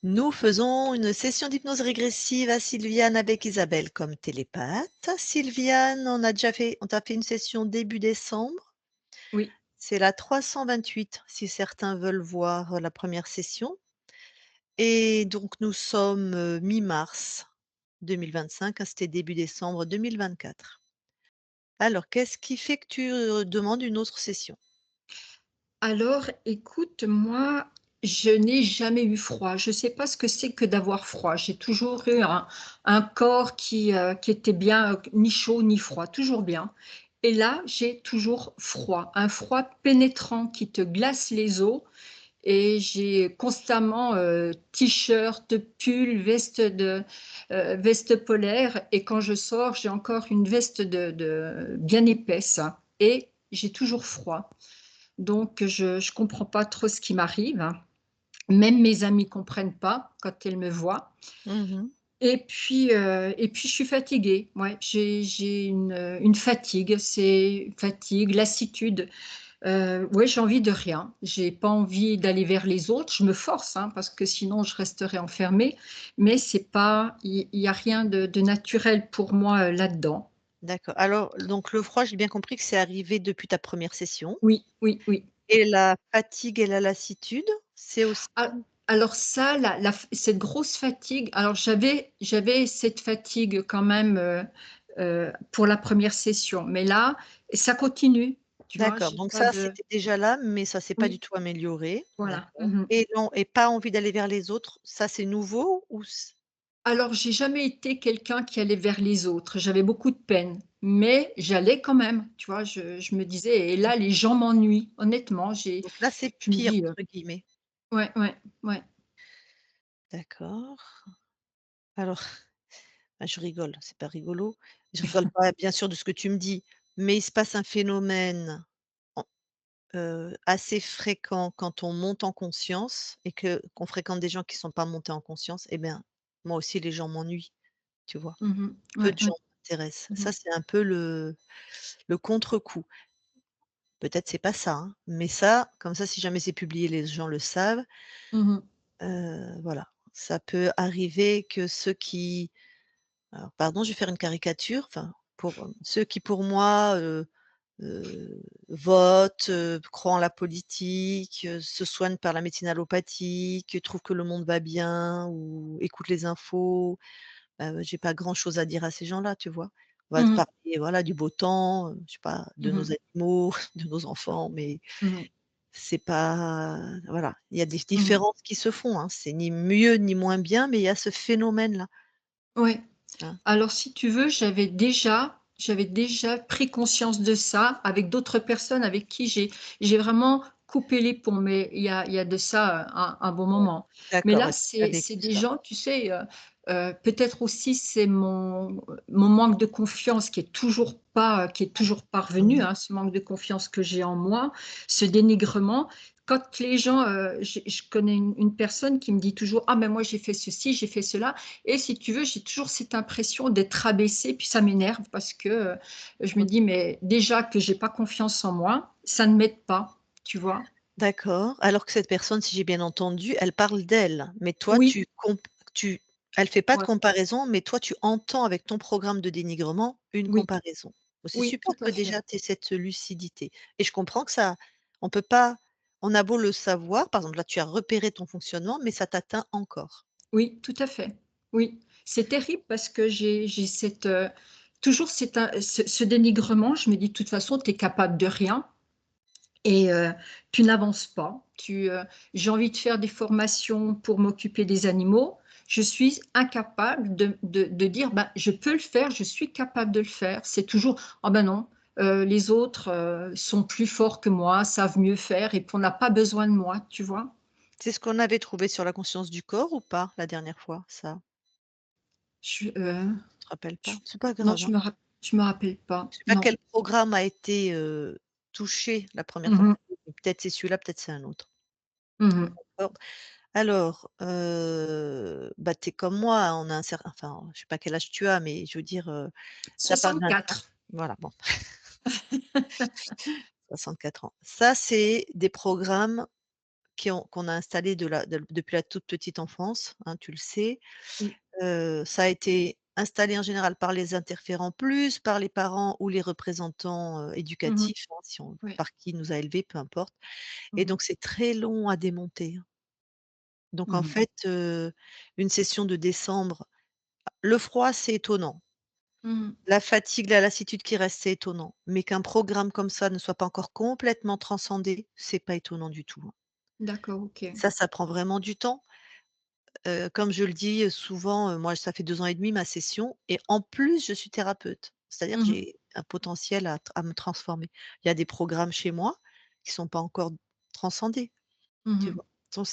Nous faisons une session d'hypnose régressive à Sylviane avec Isabelle comme télépathe. Sylviane, on t'a fait une session début décembre. Oui. C'est la 328 si certains veulent voir la première session et donc nous sommes, mi-mars 2025, hein, c'était début décembre 2024. Alors qu'est-ce qui fait que tu, demandes une autre session? Alors écoute, moi, je n'ai jamais eu froid. Je ne sais pas ce que c'est que d'avoir froid. J'ai toujours eu un corps qui était bien, ni chaud ni froid, toujours bien. Et là, j'ai toujours froid, un froid pénétrant qui te glace les os et j'ai constamment, t-shirt, pull, veste polaire et quand je sors, j'ai encore une veste de bien épaisse et j'ai toujours froid. Donc je comprends pas trop ce qui m'arrive. Même mes amis comprennent pas quand elles me voient Mmh. et puis je suis fatiguée. Ouais, j'ai une fatigue, c'est fatigue, lassitude. Ouais, j'ai envie de rien. J'ai pas envie d'aller vers les autres. Je me force, hein, parce que sinon je resterai enfermée, mais c'est pas il y a rien de naturel pour moi, là-dedans. D'accord. Alors donc le froid, j'ai bien compris que c'est arrivé depuis ta première session Oui, oui, oui. et la fatigue et la lassitude, c'est aussi A alors ça, la f cette grosse fatigue, alors j'avais cette fatigue quand même, pour la première session, mais là, ça continue, tu vois? d'accord, J'ai donc pas ça, de c'était déjà là, mais ça s'est pas du oui, tout amélioré, voilà. d'accord Mmh. et non et pas envie d'aller vers les autres, ça c'est nouveau ou c Alors j'ai jamais été quelqu'un qui allait vers les autres, j'avais beaucoup de peine, mais j'allais quand même, tu vois? Je me disais et là, les gens m'ennuient, honnêtement, donc là, c'est je me «pire» dis, entre guillemets. ouais, ouais, ouais. D'accord. Alors, bah, je rigole, c'est pas rigolo. Je rigole pas bien sûr de ce que tu me dis, mais il se passe un phénomène en assez fréquent quand on monte en conscience et qu'on fréquente des gens qui sont pas montés en conscience et bien, moi aussi les gens m'ennuient, tu vois? Mmh. Peu Ouais, de ouais. gens m'intéressent. Mmh. Ça, c'est un peu le contre-coup. Peut-être c'est pas ça, hein, mais ça, comme ça, si jamais c'est publié, les gens le savent. Mmh. Voilà. Ça peut arriver que ceux qui alors pardon, je vais faire une caricature, enfin, pour, ceux qui pour moi, votent, croient en la politique, se soignent par la médecine allopathique, trouvent que le monde va bien ou écoutent les infos. J'ai pas grand chose à dire à ces gens-là, tu vois? On va te Mmh. parler, voilà, du beau temps, je sais pas, de nos Mmh. animaux, de nos enfants, mais Mmh. c'est pas voilà, il y a des Mmh. différences qui se font, hein. C'est ni mieux ni moins bien, mais il y a ce phénomène-là, Ouais. hein. Alors si tu veux, j'avais déjà pris conscience de ça avec d'autres personnes avec qui j'ai vraiment coupé les ponts, mais il y a de ça, un bon Ouais. moment. Mais D'accord, là, ouais, tu as c'est vécu des ça. gens, tu sais, peut-être aussi c'est mon manque de confiance qui est toujours pas revenu, Mmh. hein, ce manque de confiance que j'ai en moi, ce dénigrement. Quand les gens, je connais une personne qui me dit toujours: «Ah mais moi j'ai fait ceci, j'ai fait cela». Et si tu veux, j'ai toujours cette impression d'être rabaissée, puis ça m'énerve parce que, je me OK. dis: «Mais déjà que j'ai pas confiance en moi, ça ne m'aide pas», tu vois? D'accord, alors que cette personne, si j'ai bien entendu, elle parle d'elle, mais toi Oui, tu elle fait pas de ouais, comparaison, mais toi tu entends avec ton programme de dénigrement une oui, comparaison. Bah, c'est oui, super tout à que fait. déjà tu aies cette lucidité et je comprends que ça on peut pas on a beau le savoir, par exemple là tu as repéré ton fonctionnement, mais ça t'atteint encore. Oui, tout à fait. Oui, c'est terrible parce que j'ai cette, toujours ce dénigrement. Je me dis: «De toute façon, tu es capable de rien». Et tu n'avances pas. J'ai envie de faire des formations pour m'occuper des animaux. Je suis incapable de dire: «Ben, je peux le faire, je suis capable de le faire». C'est toujours: «Ah ben non, les autres, sont plus forts que moi, savent mieux faire et puis on n'a pas besoin de moi», tu vois? C'est ce qu'on avait trouvé sur la conscience du corps ou pas la dernière fois, ça? Je, Tu te rappelles je pas? C'est pas non, grave, hein. je me rappelle pas, Je sais pas non. quel programme a été, touché la première fois Mmh qu'on mh. s'est vu. Peut-être c'est celui-là, peut-être c'est un autre. Mmh. D'accord. Alors, bah, tu es comme moi, on a un cer enfin, je sais pas quel âge tu as, mais je veux dire, tu as pas 20 ans. 64. Voilà, bon, 64 ans. Ça, c'est des programmes qu'on a installées depuis la toute petite enfance, hein, tu le sais. oui. Ça a été installé en général par les interférents, plus par les parents ou les représentants, Mmh mh. éducatifs, hein, si on Oui. par qui nous a élevés, peu importe et Mmh mh. donc c'est très long à démonter, hein. Donc en Mmh mh. fait, une session de décembre le froid, c'est étonnant. Mmh mh. La fatigue, la lassitude qui reste, c'est étonnant. Mais qu'un programme comme ça ne soit pas encore complètement transcendé, c'est pas étonnant du tout, hein. D'accord, OK. Ça prend vraiment du temps. Comme je le dis, souvent, moi ça fait 2 ans et demi ma session et en plus je suis thérapeute. C'est-à-dire que Mmh mh. j'ai un potentiel à me transformer. Il y a des programmes chez moi qui sont pas encore transcendés, Mmh tu mh. vois? Donc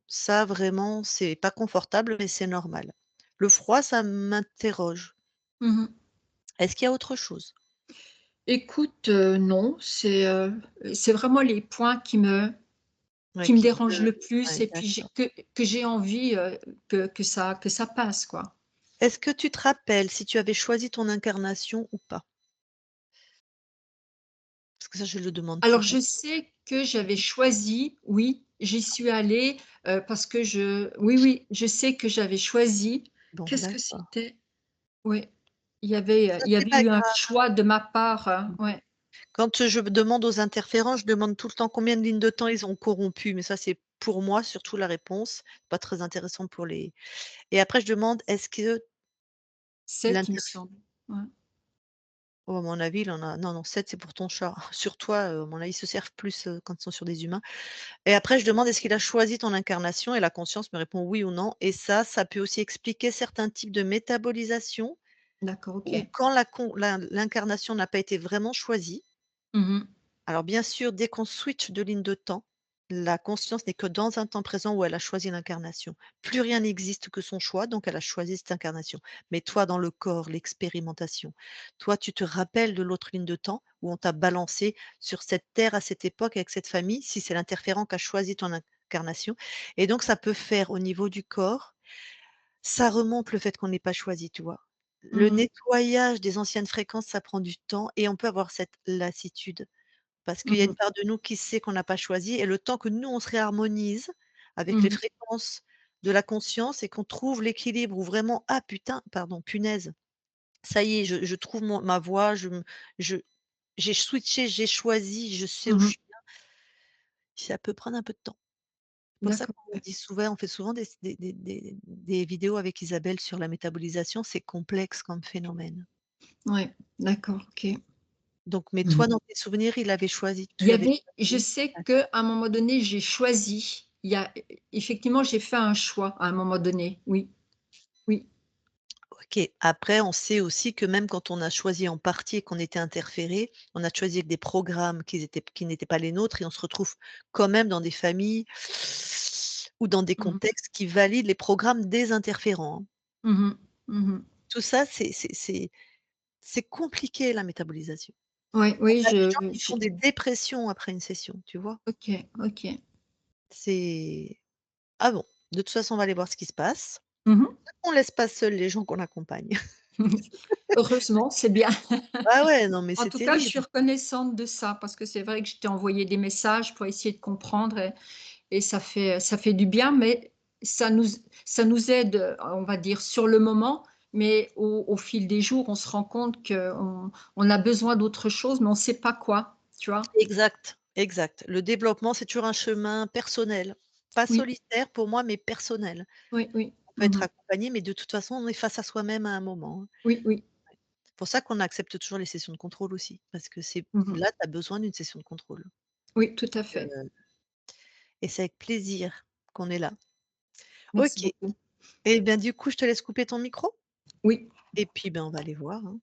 ça vraiment, c'est pas confortable, mais c'est normal. Le froid, ça m'interroge. Mmh mh. Est-ce qu'il y a autre chose? Écoute, non, c'est vraiment les points Ouais, qui me qui te dérangent le plus ouais, et puis d'accord. que j'ai envie, que ça passe, quoi. Est-ce que tu te rappelles si tu avais choisi ton incarnation ou pas? Parce que ça, je le demande tout Alors le temps. je sais que j'avais choisi, oui, j'y suis allée, parce que oui, oui, je sais que j'avais choisi. Bon, Qu'est-ce que d'accord. c'était? Oui, Ça, il y c'est avait pas eu un grave. choix de ma part, ouais. Quand je demande aux interférents, je demande tout le temps combien de lignes de temps ils ont corrompu, mais ça, c'est pour moi surtout la réponse, pas très intéressant pour les et après je demande est-ce que 7 il me l'interf semble. Ouais. oh à mon avis, il en a non, non 7 c'est pour ton chat. Sur toi, à mon avis, ils se servent plus, quand ils sont sur des humains et après je demande est-ce qu'il a choisi ton incarnation et la conscience me répond oui ou non et ça peut aussi expliquer certains types de métabolisation D'accord, ou OK. quand l'incarnation n'a pas été vraiment choisie. Mmh mh. Alors bien sûr, dès qu'on switch de ligne de temps, la conscience n'est que dans un temps présent où elle a choisi l'incarnation. Plus rien n'existe que son choix, donc elle a choisi cette incarnation. Mais toi, dans le corps, l'expérimentation, toi, tu te rappelles de l'autre ligne de temps où on t'a balancé sur cette terre à cette époque avec cette famille, si c'est l'interférent qui a choisi ton incarnation. Et donc ça peut faire au niveau du corps, ça remonte le fait qu'on n'ait pas choisi, tu vois? Le Mmh mh. nettoyage des anciennes fréquences, ça prend du temps et on peut avoir cette lassitude. Parce qu'il Mmh y a une mh. part de nous qui sait qu'on n'a pas choisi et le temps que nous, on se réharmonise avec les Mmh mh. fréquences de la conscience et qu'on trouve l'équilibre où vraiment: «Ah putain, pardon, punaise, ça y est, je trouve ma voie, je j'ai switché, j'ai choisi, je sais où Mmh je mh. suis», ça peut prendre un peu de temps. C'est pour ça D'accord, qu'on ouais. dit souvent on fait souvent des vidéos avec Isabelle sur la métabolisation, c'est complexe comme phénomène. Ouais, d'accord, OK. Donc mais Mmh toi, mh. dans tes souvenirs, Il y tu avais avait je choisi? sais qu'à un moment donné, j'ai choisi. Il y a effectivement, j'ai fait un choix à un moment donné. Oui, oui. OK. Après, on sait aussi que même quand on a choisi en partie et qu'on était interféré, on a choisi avec des programmes qui n'étaient pas les nôtres et on se retrouve quand même dans des familles ou dans des Mmh mh. contextes qui valident les programmes des interférents, hein. Mmh mh. Mmh mh. Tout ça, c'est compliqué la métabolisation. Ouais, On oui, a des gens qui je font des dépressions après une session, tu vois? OK, OK. C'est ah bon, de toute façon, on va aller voir ce qui se passe. Mmh mh. On laisse pas seuls les gens qu'on accompagne. Heureusement, c'est bien. Ah ouais, non mais En c'est tout cas, je suis terrible. reconnaissante de ça parce que c'est vrai que je t'ai envoyé des messages pour essayer de comprendre et ça fait du bien, mais ça nous ça nous aide, on va dire sur le moment, mais au fil des jours, on se rend compte qu'on a besoin d'autre chose, mais on sait pas quoi, tu vois? Exact, exact. Le développement, c'est toujours un chemin personnel. Pas Oui, solitaire pour moi, mais personnel. oui, oui. On peut Mmh être mh. accompagné, mais de toute façon, on est face à soi-même à un moment, hein. Oui, oui. C'est pour ça qu'on accepte toujours les sessions de contrôle aussi, parce que c'est Mmh mh. là, tu as besoin d'une session de contrôle. Oui, tout à fait. Heu et c'est avec plaisir qu'on est là. Merci OK beaucoup. et bien, du coup, je te laisse couper ton micro Oui. et puis, ben, on va aller voir, hein.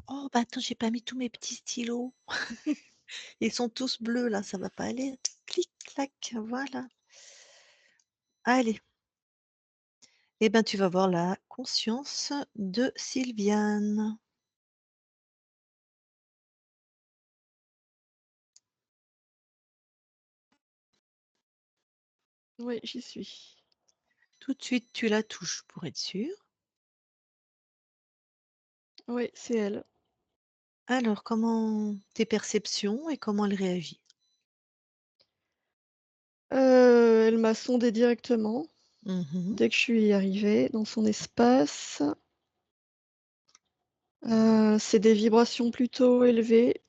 Oh, bah, attends, j'ai pas mis tous mes petits stylos. Ils sont tous bleus là, ça va pas aller. Clic clac, voilà. Allez. Eh ben, tu vas voir la conscience de Sylviane. Oui, j'y suis. Tout de suite, tu la touches pour être sûr. Oui, c'est elle. Alors comment tes perceptions et comment elle réagit? Elle m'a sondée directement Mmh. dès que je suis arrivée dans son espace. C'est des vibrations plutôt élevées.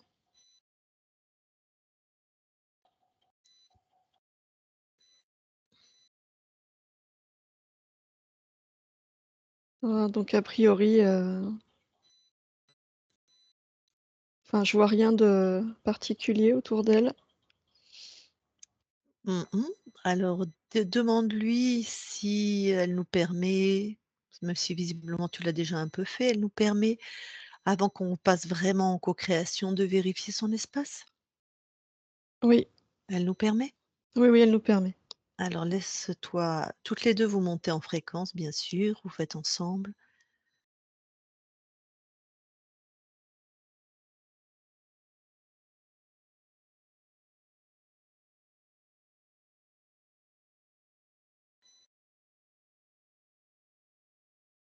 Donc a priori, enfin, je vois rien de particulier autour d'elle. Mmh mh. Alors demande-lui si elle nous permet, même si visiblement tu l'as déjà un peu fait, elle nous permet, avant qu'on passe vraiment en co-création, de vérifier son espace? Oui, Elle nous permet? oui, oui, elle nous permet. Alors laisse-toi toutes les 2 vous montez en fréquence bien sûr, vous faites ensemble.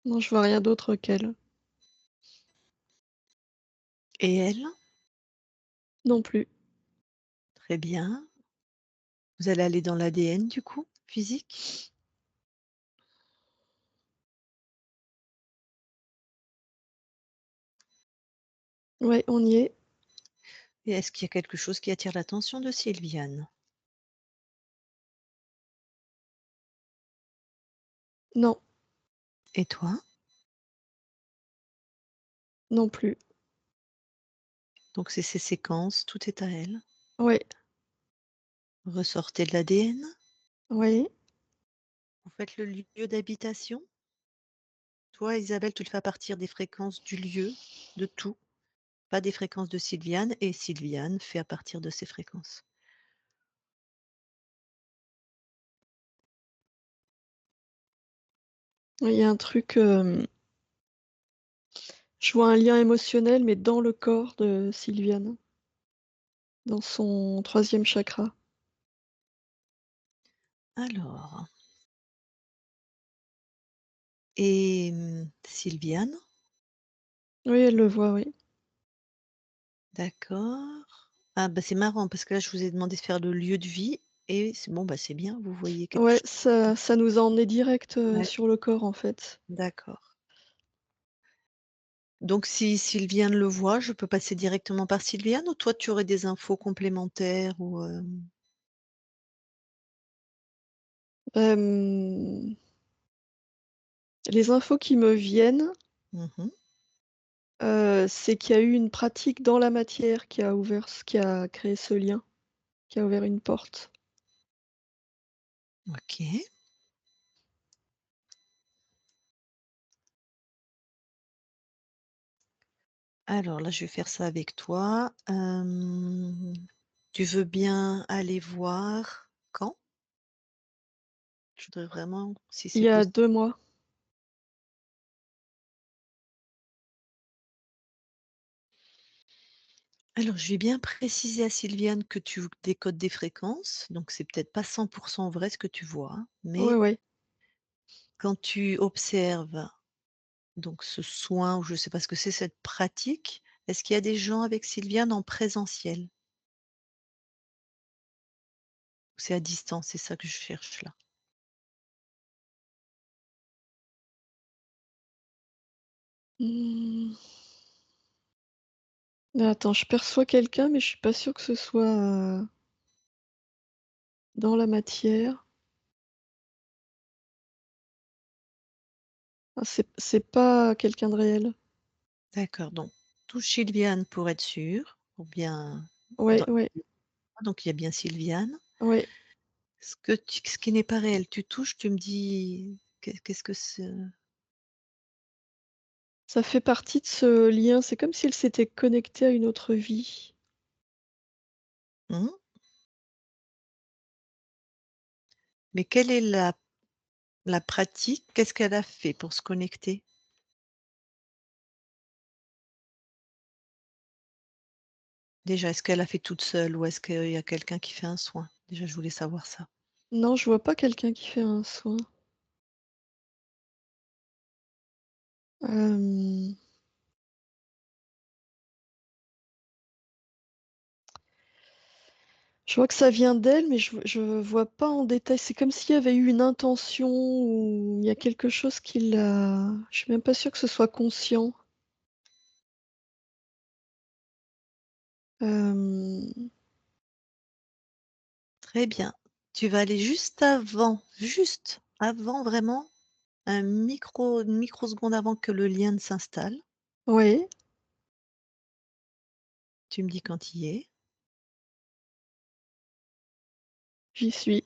Non, je vois rien d'autre qu'elle. Et elle? Non plus. Très bien. Vous allez aller dans l'ADN du coup, physique? Ouais, on y est. Et est-ce qu'il y a quelque chose qui attire l'attention de Sylviane? Non, Et toi? non plus. Donc c'est ces séquences, tout est à elle. Ouais, Ressortez de l'ADN. oui. Vous faites le lieu d'habitation. Toi, Isabelle, tu le fais à partir des fréquences du lieu, de tout, pas des fréquences de Sylviane, et Sylviane fait à partir de ses fréquences. Il y a un truc, je vois un lien émotionnel, mais dans le corps de Sylviane, dans son troisième chakra. Alors, et Sylviane, Oui, elle le voit, oui. d'accord. Ah bah, c'est marrant parce que là, je vous ai demandé de faire le lieu de vie et c'est bon, bah, c'est bien, vous voyez quelque Ouais, chose. ça nous a emmenés direct, Ouais, sur le corps, en fait. d'accord. Donc si Sylviane le voit, je peux passer directement par Sylviane ou toi tu aurais des infos complémentaires ou, Hem, les infos qui me viennent, Mmh. c'est qu'il y a eu une pratique dans la matière qui a créé ce lien, qui a ouvert une porte. OK. Alors là, je vais faire ça avec toi. Tu veux bien aller voir quand? Je voudrais vraiment, si Il c'est y a possible. 2 mois. Alors, je vais bien préciser à Sylviane que tu décodes des fréquences, donc c'est peut-être pas 100 vrai ce que tu vois, hein, Ouais, mais ouais. quand tu observes donc ce soin ou je ne sais pas ce que c'est, cette pratique, est-ce qu'il y a des gens avec Sylviane en présentiel? Ou c'est à distance? C'est ça que je cherche là. Mmh. Mais attends, je perçois quelqu'un, mais je suis pas sûre que ce soit, dans la matière. Ah, c'est pas quelqu'un de réel. D'accord, donc touche Sylviane pour être sûr, ou bien Ouais, dans ouais, donc il y a bien Sylviane. ouais. Ce qui n'est pas réel, tu touches, tu me dis qu'est-ce que c'est? Ça fait partie de ce lien, c'est comme si elle s'était connectée à une autre vie. Mmh. Mais quelle est la pratique? Qu'est-ce qu'elle a fait pour se connecter? Déjà, est-ce qu'elle a fait toute seule ou est-ce qu'il y a quelqu'un qui fait un soin? Déjà, je voulais savoir ça. Non, je vois pas quelqu'un qui fait un soin. Hem, Je vois que ça vient d'elle, mais je vois pas en détail. C'est comme s'il y avait eu une intention ou il y a quelque chose qui l'a je suis même pas sûre que ce soit conscient. Hem, Très bien. Tu vas aller juste avant vraiment, une microseconde avant que le lien ne s'installe. oui, Tu me dis quand tu y es j'y suis.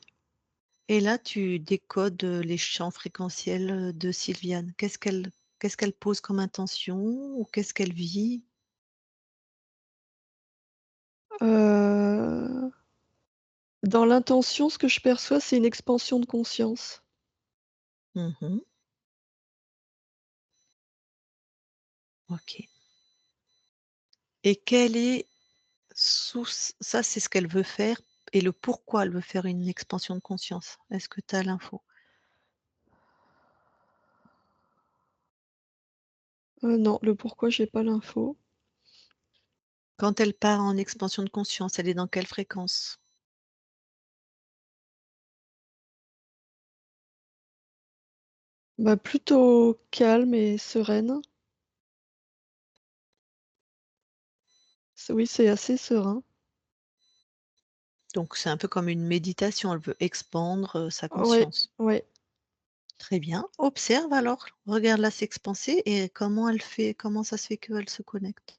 et là tu décodes, les champs fréquentiels, de Sylviane. Qu'est-ce qu'elle pose comme intention ou qu'est-ce qu'elle vit? Heu, dans l'intention, ce que je perçois, c'est une expansion de conscience. Mmh. OK, et quelle est sous ça, c'est ce qu'elle veut faire et le pourquoi elle veut faire une expansion de conscience. Est-ce que tu as l'info? Non, le pourquoi, j'ai pas l'info. Quand elle part en expansion de conscience, elle est dans quelle fréquence? Bah, plutôt calme et sereine. Oui, c'est assez serein. Donc c'est un peu comme une méditation, elle veut expandre, sa Ouais, conscience. ouais. Très bien, observe alors, regarde-la s'expanser et comment ça se fait qu'elle se connecte?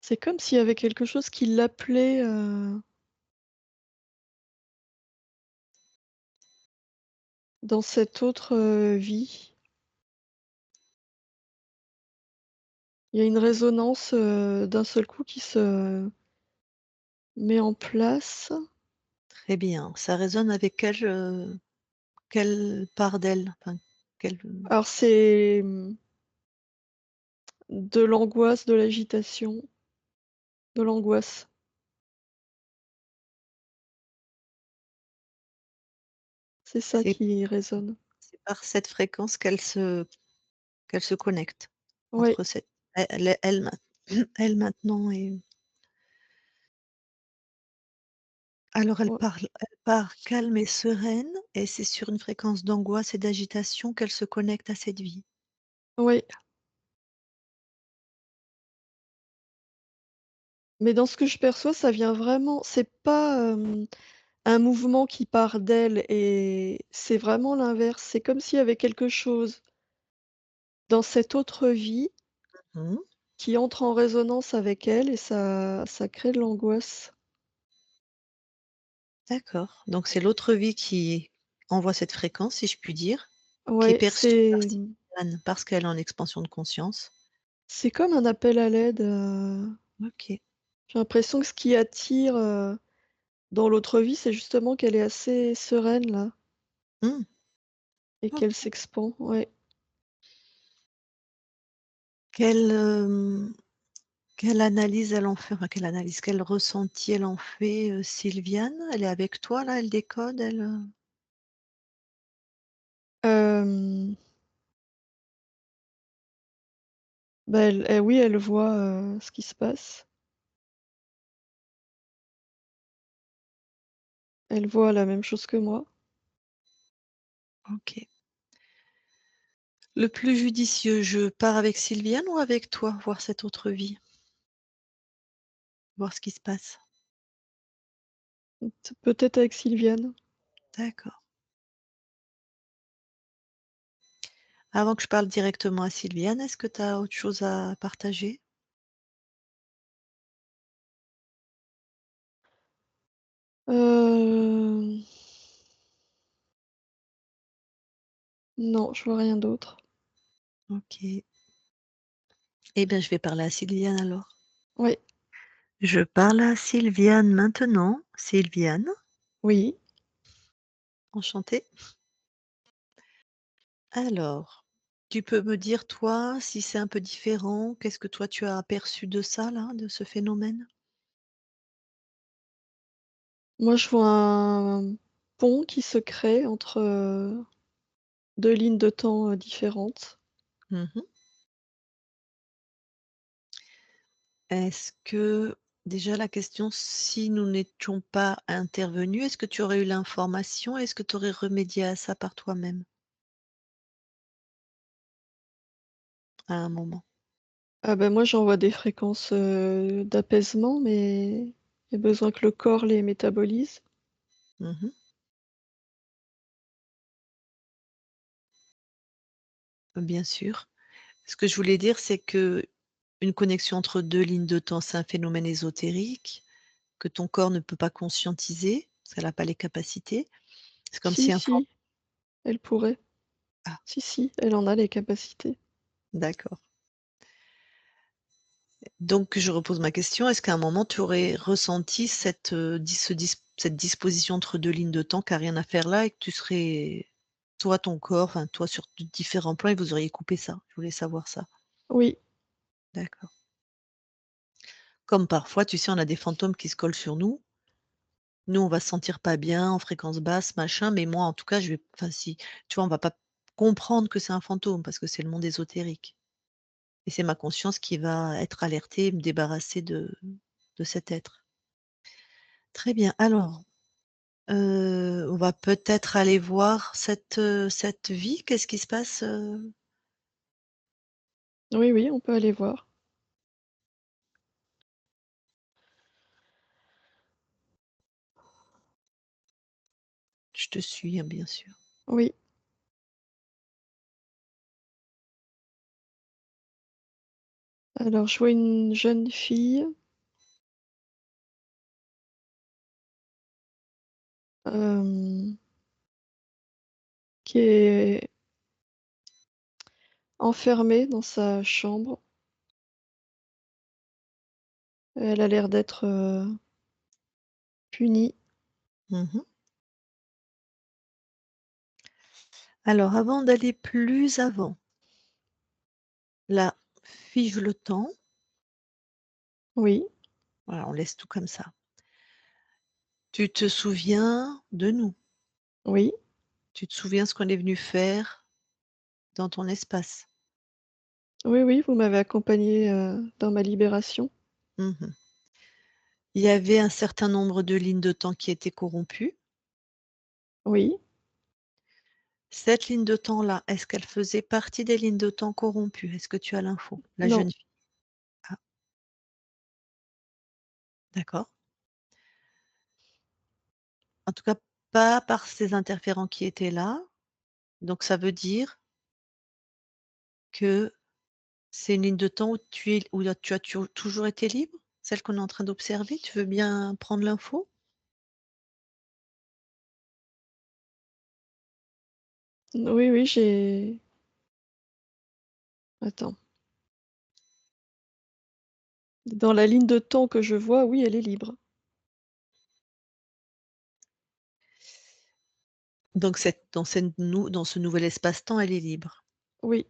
C'est comme s'il y avait quelque chose qui l'appelait, dans cette autre, vie. Il y a une résonance, d'un seul coup qui se met en place. Très bien, ça résonne avec quelle part d'elle? Enfin, quelle, Alors c'est, de l'angoisse, de l'agitation, de l'angoisse. C'est ça c'est qui résonne. c'est par cette fréquence qu'elle se connecte Ouais, entre cette elle main elle maintenant et alors ouais, elle part calme et sereine et c'est sur une fréquence d'angoisse et d'agitation qu'elle se connecte à cette vie. ouais. Mais dans ce que je perçois, ça vient vraiment c'est pas, un mouvement qui part d'elle et c'est vraiment l'inverse. C'est comme s'il y avait quelque chose dans cette autre vie Mmh. qui entre en résonance avec elle et ça crée de l'angoisse. D'accord, donc c'est l'autre vie qui envoie cette fréquence, si je puis dire, qui est Ouais, perçue par c'est, Sylviane parce qu'elle est en expansion de conscience. c'est comme un appel à l'aide, OK. j'ai l'impression que ce qui attire, dans l'autre vie, c'est justement qu'elle est assez sereine là Mmh. et qu'elle OK. s'expand, ouais. Quelle, quelle analyse elle en fait? Enfin, quelle analyse, quel ressenti elle en fait, Sylviane? Elle est avec toi là, elle décode, elle? Hem, bah, oui, elle voit, ce qui se passe. Elle voit la même chose que moi. OK. Le plus judicieux, je pars avec Sylviane ou avec toi voir cette autre vie? Voir ce qui se passe? Peut-être avec Sylviane. D'accord. Avant que je parle directement à Sylviane, est-ce que tu as autre chose à partager? Hem, non, je vois rien d'autre. OK. Eh bien, je vais parler à Sylviane alors. Ouais, Je parle à Sylviane maintenant. Sylviane, oui. enchantée. Alors, tu peux me dire toi si c'est un peu différent? Qu'est-ce que toi tu as aperçu de ça là, de ce phénomène? Moi, je vois un pont qui se crée entre, 2 lignes de temps, différentes. Mmh. Est-ce que déjà la question, si nous n'étions pas intervenus, est-ce que tu aurais eu l'information? Est-ce que tu aurais remédié à ça par toi-même, à un moment? Ah bah, moi j'envoie des fréquences, d'apaisement, mais il y a besoin que le corps les métabolise. Mmh. Bien sûr. Ce que je voulais dire, c'est que une connexion entre 2 lignes de temps, c'est un phénomène ésotérique que ton corps ne peut pas conscientiser, parce qu'elle a pas les capacités. C'est comme Si, si un fan si, elle pourrait. ah, Si, si, elle en a les capacités. d'accord. Donc je repose ma question, est-ce qu'à un moment tu aurais ressenti cette disposition entre 2 lignes de temps qui a rien à faire là et que tu serais toi, ton corps, enfin toi sur différents plans et vous auriez coupé ça? Je voulais savoir ça. Oui, D'accord. Comme parfois, tu sais, on a des fantômes qui se collent sur nous. Nous, on va se sentir pas bien, en fréquence basse, machin, mais moi, en tout cas, je vais enfin si, tu vois, on va pas comprendre que c'est un fantôme parce que c'est le monde ésotérique et c'est ma conscience qui va être alertée et me débarrasser de cet être. Très bien, alors, on va peut-être aller voir cette vie. Qu'est-ce qui se passe, oui, oui, on peut aller voir. Je te suis, hein, bien sûr. Oui. Alors je vois une jeune fille, hem, qui est enfermée dans sa chambre. Elle a l'air d'être, punie. Mmh. Alors avant d'aller plus avant, là, fige le temps, Oui, voilà, on laisse tout comme ça. Tu te souviens de nous? oui, Tu te souviens ce qu'on est venu faire dans ton espace? oui, oui, vous m'avez accompagnée, dans ma libération. Mmh. Il y avait un certain nombre de lignes de temps qui étaient corrompues. Oui, Cette ligne de temps-là, est-ce qu'elle faisait partie des lignes de temps corrompues? Est-ce que tu as l'info? La non, jeune fille. Ah, d'accord. En tout cas, pas par ces interférents qui étaient là. Donc ça veut dire que c'est une ligne de temps où tu as toujours été libre? Celle qu'on est en train d'observer? Tu veux bien prendre l'info? oui, oui, j'ai attends, dans la ligne de temps que je vois, oui, elle est libre. Donc dans ce nouvel espace-temps, elle est libre. Oui,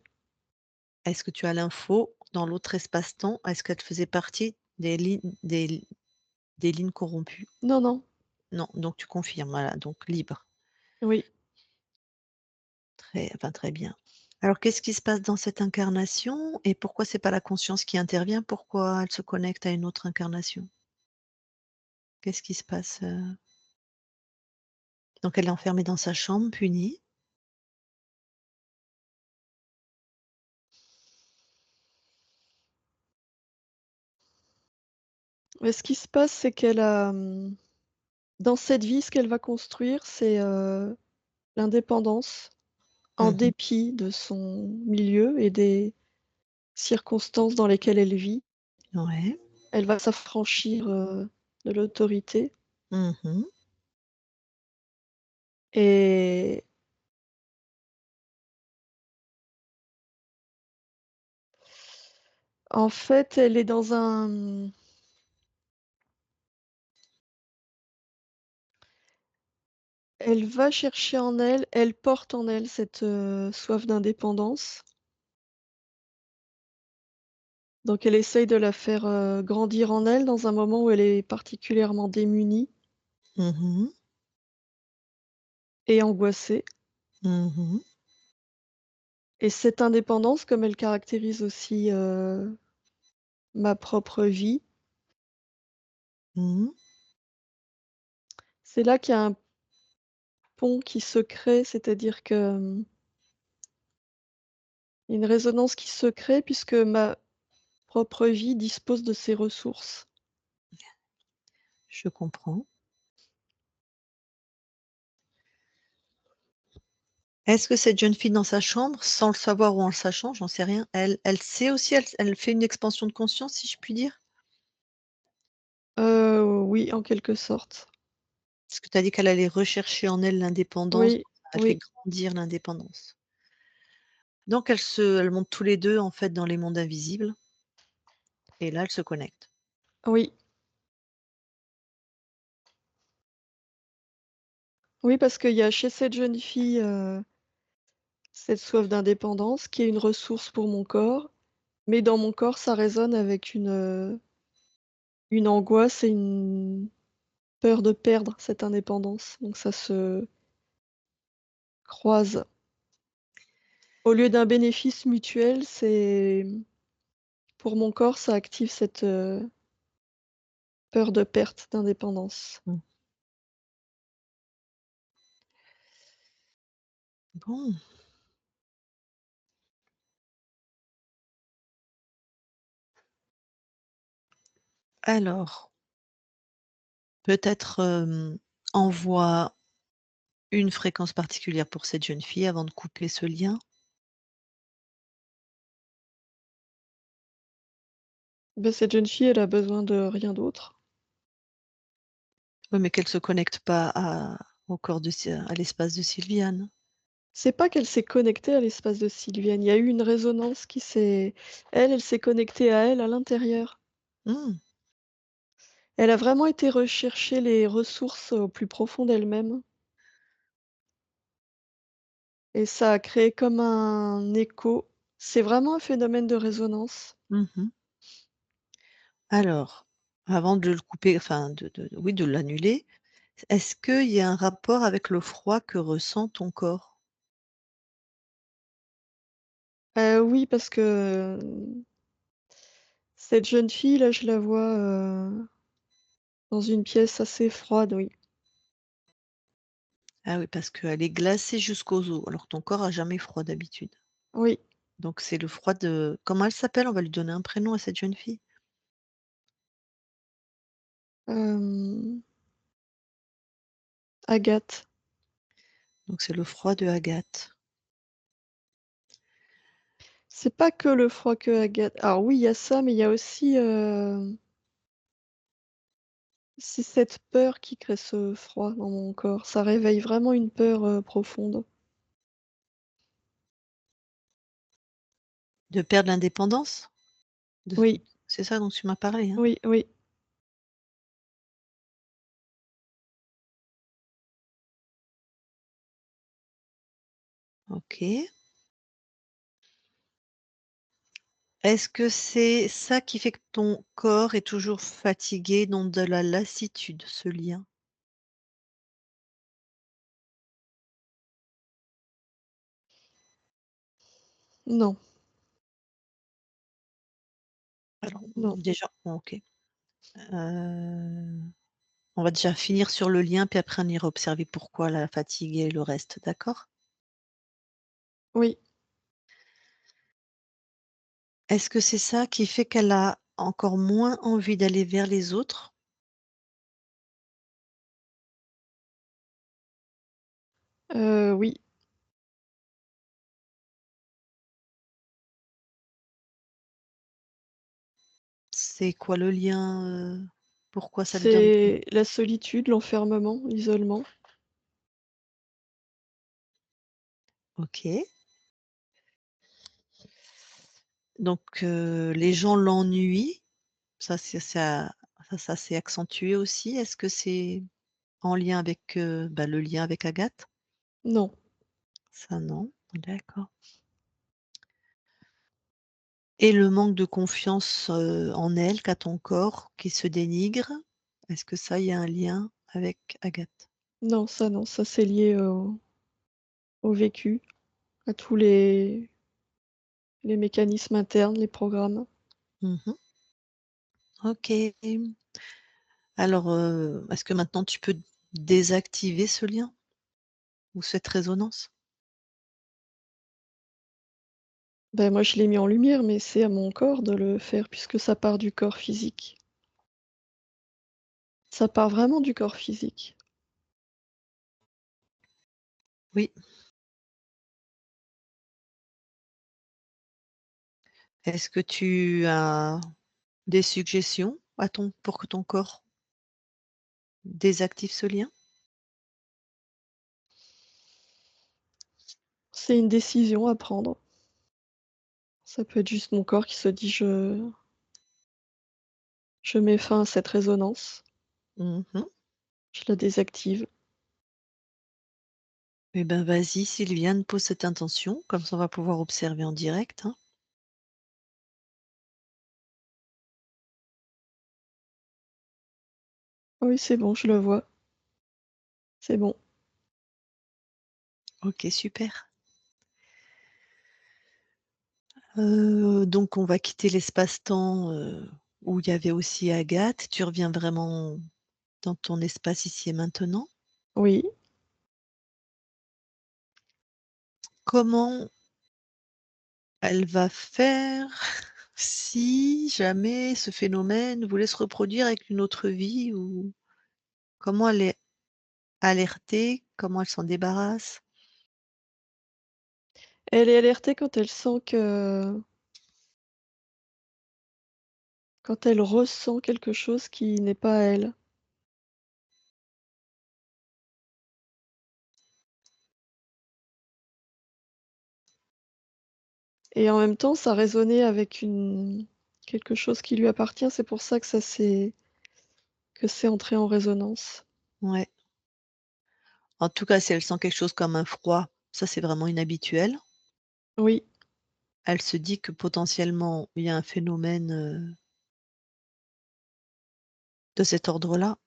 Est-ce que tu as l'info dans l'autre espace-temps? Est-ce qu'elle faisait partie des lignes corrompues? non, non, Non, donc tu confirmes, voilà, donc libre. oui. Très bien. Alors qu'est-ce qui se passe dans cette incarnation et pourquoi c'est pas la conscience qui intervient? Pourquoi elle se connecte à une autre incarnation? Qu'est-ce qui se passe, Donc elle est enfermée dans sa chambre, punie. Mais ce qui se passe, c'est qu'elle a, dans cette vie, ce qu'elle va construire, c'est, l'indépendance, en Mmh. dépit de son milieu et des circonstances dans lesquelles elle vit. Ouais. Elle va s'affranchir, de l'autorité Mmh. et en fait, elle est dans un, elle va chercher en elle, elle porte en elle cette, soif d'indépendance. Donc elle essaye de la faire, grandir en elle dans un moment où elle est particulièrement démunie Mmh. et angoissée. Mmh. Et cette indépendance, comme elle caractérise aussi, ma propre vie. Mmh. C'est là qu'il y a un pont qui se crée, c'est-à-dire que, une résonance qui se crée puisque ma propre vie dispose de ses ressources. Je comprends. Est-ce que cette jeune fille dans sa chambre, sans le savoir ou en le sachant, j'en sais rien, elle sait aussi, elle fait une expansion de conscience, si je puis dire? Oui, en quelque sorte. Parce que tu as dit qu'elle allait rechercher en elle l'indépendance, Oui, elle fait oui, grandir l'indépendance. Donc elles montent tous les 2 en fait dans les mondes invisibles et là elles se connectent. oui, oui, parce qu'il y a chez cette jeune fille, cette soif d'indépendance qui est une ressource pour mon corps, mais dans mon corps, ça résonne avec une angoisse et une peur de perdre cette indépendance, donc ça se croise. Au lieu d'un bénéfice mutuel, c'est pour mon corps, ça active cette, peur de perte d'indépendance. Mmh. Bon, alors peut-être, envoie une fréquence particulière pour cette jeune fille avant de couper ce lien. Bah, cette jeune fille, elle a besoin de rien d'autre. Oui, mais qu'elle se connecte pas au corps à l'espace de Sylviane. C'est pas qu'elle s'est connectée à l'espace de Sylviane, il y a eu une résonance qui s'est elle s'est connectée à elle à l'intérieur. Mmh, Elle a vraiment été rechercher les ressources au plus profond d'elle-même et ça a créé comme un écho. C'est vraiment un phénomène de résonance. mmh. Alors, avant de le couper, enfin de oui, de l'annuler, est-ce qu'il y a un rapport avec le froid que ressent ton corps? Oui, parce que, cette jeune fille là, je la vois, dans une pièce assez froide, oui. Ah oui, parce qu'elle est glacée jusqu'aux os, alors que ton corps a jamais froid d'habitude. Oui, Donc c'est le froid de comment elle s'appelle? On va lui donner un prénom à cette jeune fille. hem, Agathe. Donc c'est le froid de Agathe. C'est pas que le froid que Agathe alors oui, il y a ça, mais il y a aussi, c'est cette peur qui crée ce froid dans mon corps. Ça réveille vraiment une peur, profonde. De perdre l'indépendance? De Oui, c'est ça dont tu m'as parlé, hein? oui, oui. OK. Est-ce que c'est ça qui fait que ton corps est toujours fatigué, dans de la lassitude, ce lien? Non, Alors, non. déjà OK. Heu, on va déjà finir sur le lien, puis après on ira observer pourquoi la fatigue et le reste, d'accord? Oui, Est-ce que c'est ça qui fait qu'elle a encore moins envie d'aller vers les autres? oui. C'est quoi le lien, pourquoi ça lui donne plus C'est la solitude, l'enfermement, l'isolement. OK. Donc les gens l'ennuient, ça s'est accentué aussi. Est-ce que c'est en lien avec, bah, le lien avec Agathe? Non. Ça non, d'accord. Et le manque de confiance, en elle qu'a ton corps qui se dénigre, est-ce que ça, il y a un lien avec Agathe? Non, ça non, ça c'est lié au vécu, à tous les mécanismes internes, les programmes. Mmh. OK. Alors, est-ce que maintenant tu peux désactiver ce lien ou cette résonance? Ben moi, je l'ai mis en lumière, mais c'est à mon corps de le faire puisque ça part du corps physique. Ça part vraiment du corps physique. Oui. Est-ce que tu as des suggestions à ton pour que ton corps désactive ce lien? C'est une décision à prendre. Ça peut être juste mon corps qui se dit: Je mets fin à cette résonance, Mmh. je la désactive». Eh ben, vas-y Sylviane, pose cette intention, comme ça on va pouvoir observer en direct, hein. Oui, c'est bon, je le vois. C'est bon. OK, super. Donc on va quitter l'espace-temps, où il y avait aussi Agathe. Tu reviens vraiment dans ton espace ici et maintenant. Oui. Comment elle va faire si jamais ce phénomène voulait se reproduire avec une autre vie ou comment elle est alertée? Comment elle s'en débarrasse? Elle est alertée quand elle sent quand elle ressent quelque chose qui n'est pas elle. Et en même temps, ça résonnait avec une quelque chose qui lui appartient, c'est pour ça que c'est entré en résonance. Ouais. En tout cas, si elle sent quelque chose comme un froid, ça c'est vraiment inhabituel. Oui, Elle se dit que potentiellement il y a un phénomène, de cet ordre-là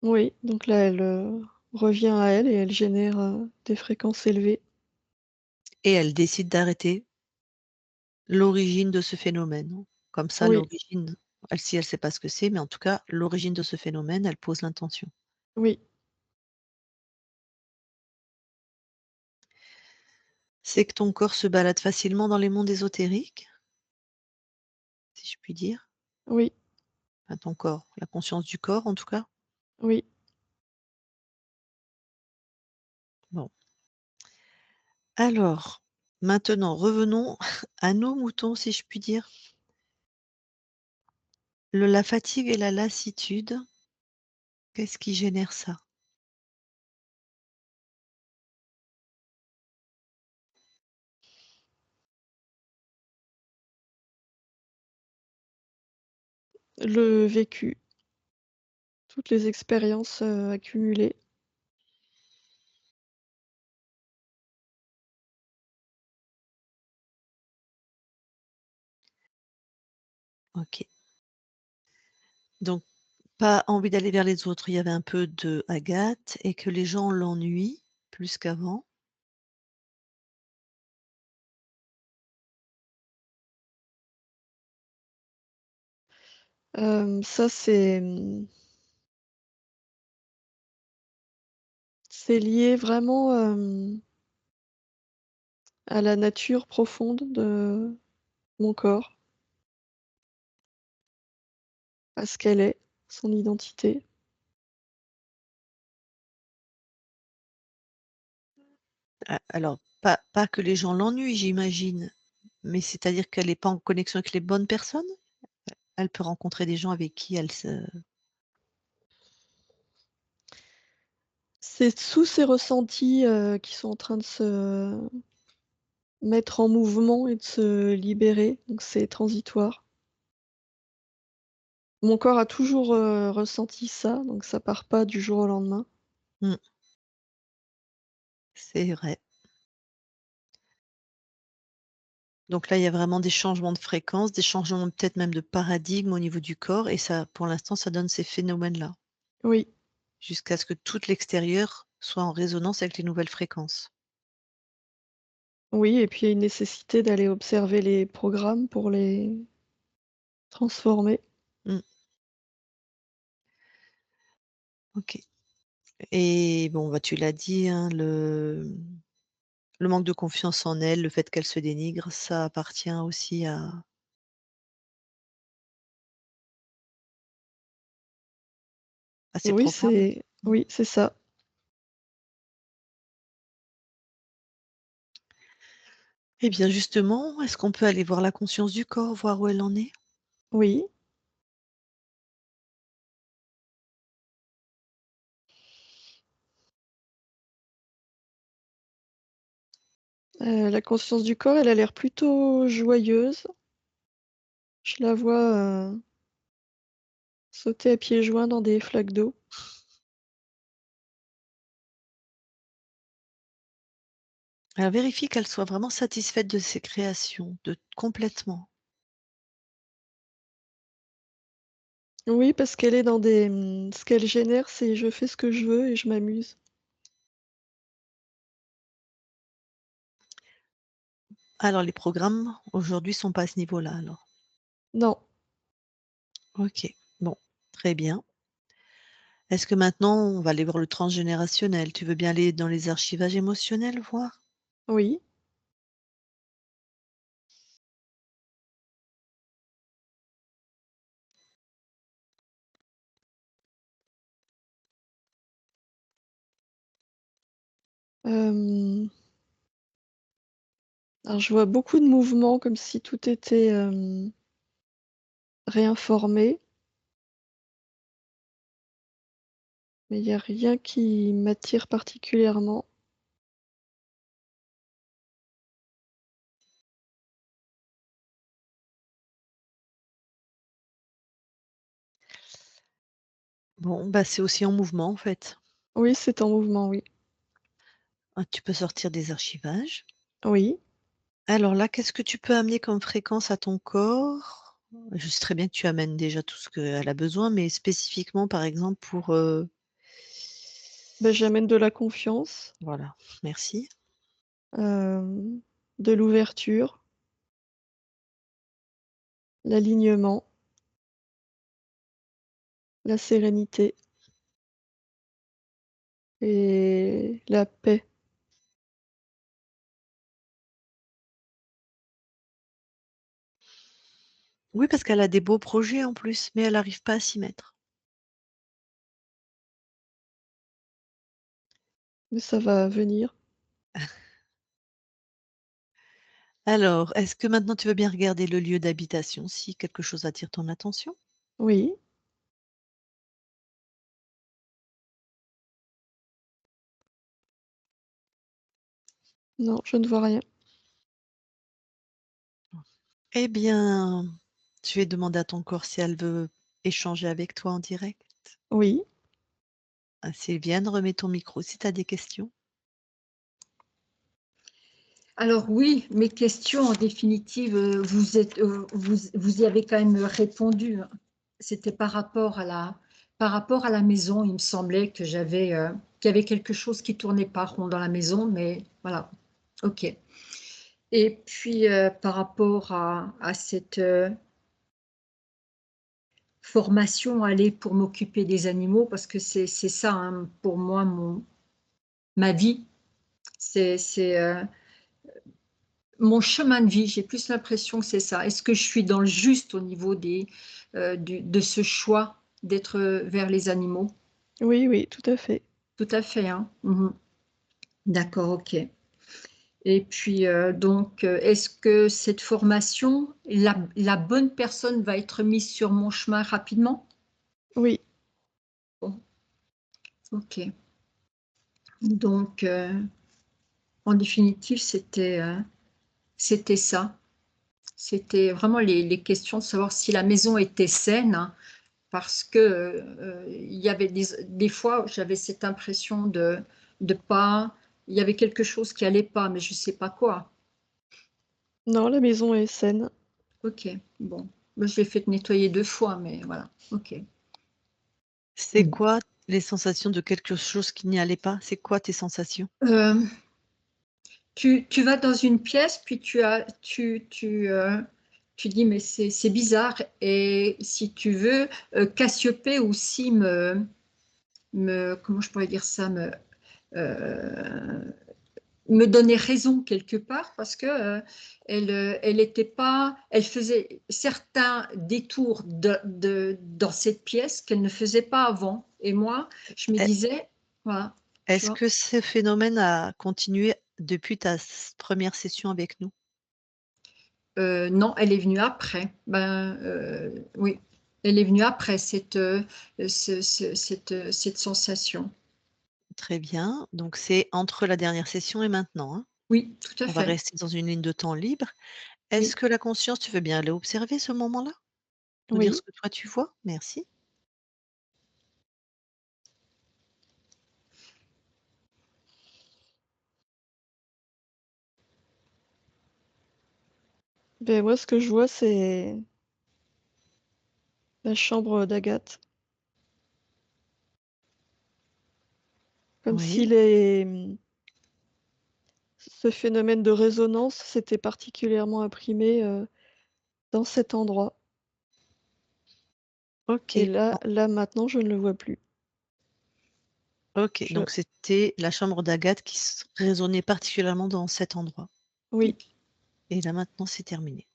oui, donc là, elle, revient à elle et elle génère, des fréquences élevées. et elle décide d'arrêter l'origine de ce phénomène. Comme ça, Oui, l'origine, elle sait pas ce que c'est, mais en tout cas, l'origine de ce phénomène, elle pose l'intention. oui, C'est que ton corps se balade facilement dans les mondes ésotériques, si je puis dire. oui, Enfin, ton corps, la conscience du corps en tout cas. oui. Bon. Alors, maintenant revenons à nos moutons, si je puis dire. La fatigue et la lassitude, qu'est-ce qui génère ça? Le vécu, toutes les expériences, accumulées. OK. Donc pas envie d'aller vers les autres. Il y avait un peu de Agathe et que les gens l'ennuient plus qu'avant. Ça c'est lié vraiment, à la nature profonde de mon corps, à ce qu'elle est, son identité. Alors pas que les gens l'ennuient, j'imagine, mais c'est-à-dire qu'elle est pas en connexion avec les bonnes personnes? Elle peut rencontrer des gens avec qui elle se C'est tous ces ressentis, qui sont en train de se mettre en mouvement et de se libérer, donc c'est transitoire. Mon corps a toujours, ressenti ça, donc ça part pas du jour au lendemain. mmh, c'est vrai. Donc là, il y a vraiment des changements de fréquence, des changements peut-être même de paradigme au niveau du corps et ça, pour l'instant, ça donne ces phénomènes-là, Oui, jusqu'à ce que tout l'extérieur soit en résonance avec les nouvelles fréquences. oui et puis il y a une nécessité d'aller observer les programmes pour les transformer. Mmh. OK. Et bon, bah, tu l'as dit, hein, le manque de confiance en elle, le fait qu'elle se dénigre, ça appartient aussi à ces Oui, programmes? Mmh. c'est ça. Eh bien, justement, est-ce qu'on peut aller voir la conscience du corps, voir où elle en est? Oui, la conscience du corps, elle a l'air plutôt joyeuse. Je la vois, sauter à pieds joints dans des flaques d'eau. Alors vérifie qu'elle soit vraiment satisfaite de ses créations, de complètement. Oui, parce qu'elle est dans ce qu'elle génère, c'est: «Je fais ce que je veux et je m'amuse». Alors les programmes aujourd'hui sont pas à ce niveau-là alors? Non, OK, bon, très bien. Est-ce que maintenant on va aller voir le transgénérationnel? Tu veux bien aller dans les archivages émotionnels voir? oui, hem, alors je vois beaucoup de mouvements comme si tout était, réinformé, mais il y a rien qui m'attire particulièrement. Bon, bah, c'est aussi en mouvement en fait. Oui, c'est en mouvement, oui. Ah, tu peux sortir des archivages. Oui, Alors là, qu'est-ce que tu peux amener comme fréquence à ton corps? Je sais très bien que tu amènes déjà tout ce qu'elle a besoin, mais spécifiquement, par exemple, pour, bah, j'amène de la confiance, voilà, merci. de l'ouverture, l'alignement, la sérénité et la paix. Oui, parce qu'elle a des beaux projets en plus, mais elle n'arrive pas à s'y mettre. Mais ça va venir. Alors, est-ce que maintenant tu veux bien regarder le lieu d'habitation si quelque chose attire ton attention? Oui, non, je ne vois rien. Eh bien, je vais demander à ton corps si elle veut échanger avec toi en direct. Oui, Ah, Sylviane, remets ton micro si tu as des questions. Alors oui, mes questions en définitive, vous y avez quand même répondu, hein. C'était par rapport à la maison, il me semblait que qu'il y avait quelque chose qui tournait pas rond dans la maison, mais voilà, OK. Et puis, par rapport à cette, formation, aller pour m'occuper des animaux parce que c'est ça, hein, pour moi mon ma vie, c'est mon chemin de vie, j'ai plus l'impression que c'est ça. Est-ce que je suis dans le juste au niveau de ce choix d'être, vers les animaux? oui, oui, tout à fait. Tout à fait, hein. Mmh. D'accord, OK. Et puis, donc, est-ce que cette formation, la bonne personne va être mise sur mon chemin rapidement? Oui, Bon, OK. Donc, en définitive, c'était ça. C'était vraiment les questions de savoir si la maison était saine, hein. Parce que, il y avait des fois, j'avais cette impression de pas il y avait quelque chose qui allait pas, mais je sais pas quoi. non, la maison est saine. OK, bon. Moi, je l'ai fait nettoyer 2 fois, mais voilà, OK. C'est quoi les sensations de quelque chose qui n'y allait pas? C'est quoi tes sensations? Tu vas dans une pièce, puis tu as tu tu, Tu dis: «Mais c'est bizarre» et si tu veux, Cassiopée aussi comment je pourrais dire ça? Heu, me donnait raison quelque part parce que, elle était pas elle faisait certains détours dans cette pièce qu'elle ne faisait pas avant et moi, je me Est disais voilà, tu est-ce vois? que ce phénomène a continué depuis ta première session avec nous? Non, elle est venue après. Oui, elle est venue après cette sensation. Très bien, donc c'est entre la dernière session et maintenant, hein? Oui, tout à On va fait. rester dans une ligne de temps libre. Est-ce Oui. que la conscience, tu veux bien aller observer ce moment-là? Nous dire Oui. ce que toi tu vois? Merci. Beh, moi, ce que je vois, c'est la chambre d'Agathe. Comme si Oui, ce phénomène de résonance s'était particulièrement imprimé, dans cet endroit et OK. là, maintenant, je ne le vois plus. OK, Je donc c'était la chambre d'Agathe qui résonnait particulièrement dans cet endroit Oui, et là maintenant c'est terminé.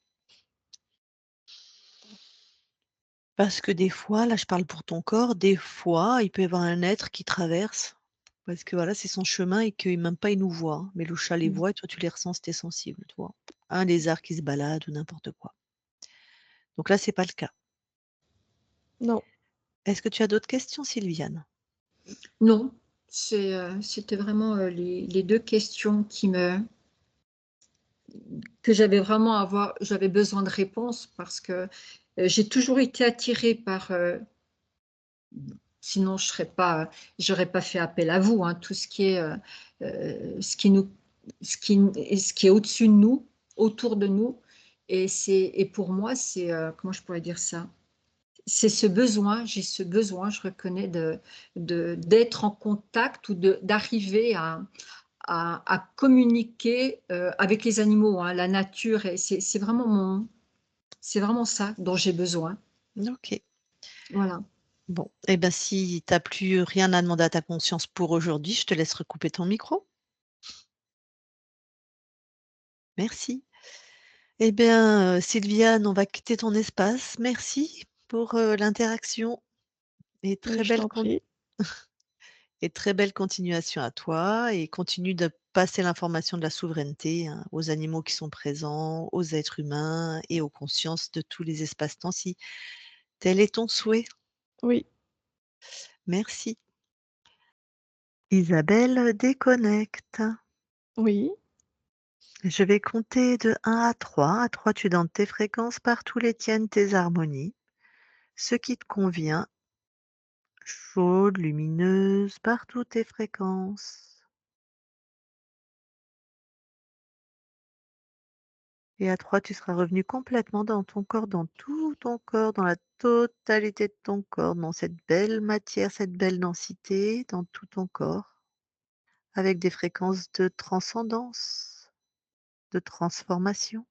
Parce que des fois, là je parle pour ton corps, des fois il peut y avoir un être qui traverse parce que voilà, c'est son chemin et que même pas il nous voit, hein, mais le chat les mmh, voit et toi tu les ressens si tu sensible, tu vois? Un lézard qui se balade ou n'importe quoi. Donc là, c'est pas le cas. non, Est-ce que tu as d'autres questions, Sylviane? Non, c'était vraiment, les 2 questions que j'avais besoin de réponses parce que, j'ai toujours été attirée par, sinon j'aurais pas fait appel à vous, hein, tout ce qui est, ce qui nous ce qui est au-dessus de nous, autour de nous et pour moi, comment je pourrais dire ça? C'est ce besoin, j'ai ce besoin, je reconnais d'être en contact ou d'arriver à communiquer, avec les animaux, hein, la nature et c'est vraiment ça dont j'ai besoin. OK. Voilà. Bon, et ben, si tu as plus rien à demander à ta conscience pour aujourd'hui, je te laisse recouper ton micro. Merci. Eh bien, Sylviane, on va quitter ton espace. Merci pour, l'interaction et mais je t'en prie. très belle continuation à toi et continue de passer l'information de la souveraineté, hein, aux animaux qui sont présents, aux êtres humains et aux consciences de tous les espaces-temps si tel est ton souhait. Oui, Merci. Isabelle déconnecte. oui, Je vais compter de 1 à 3. À 3, tu danses tes fréquences, partout les tiennes, tes harmonies. Ce qui te convient, chaude, lumineuse, partout tes fréquences. Et à 3, tu seras revenu complètement dans ton corps, dans tout ton corps, dans la totalité de ton corps, dans cette belle matière, cette belle densité, dans tout ton corps, avec des fréquences de transcendance, de transformation,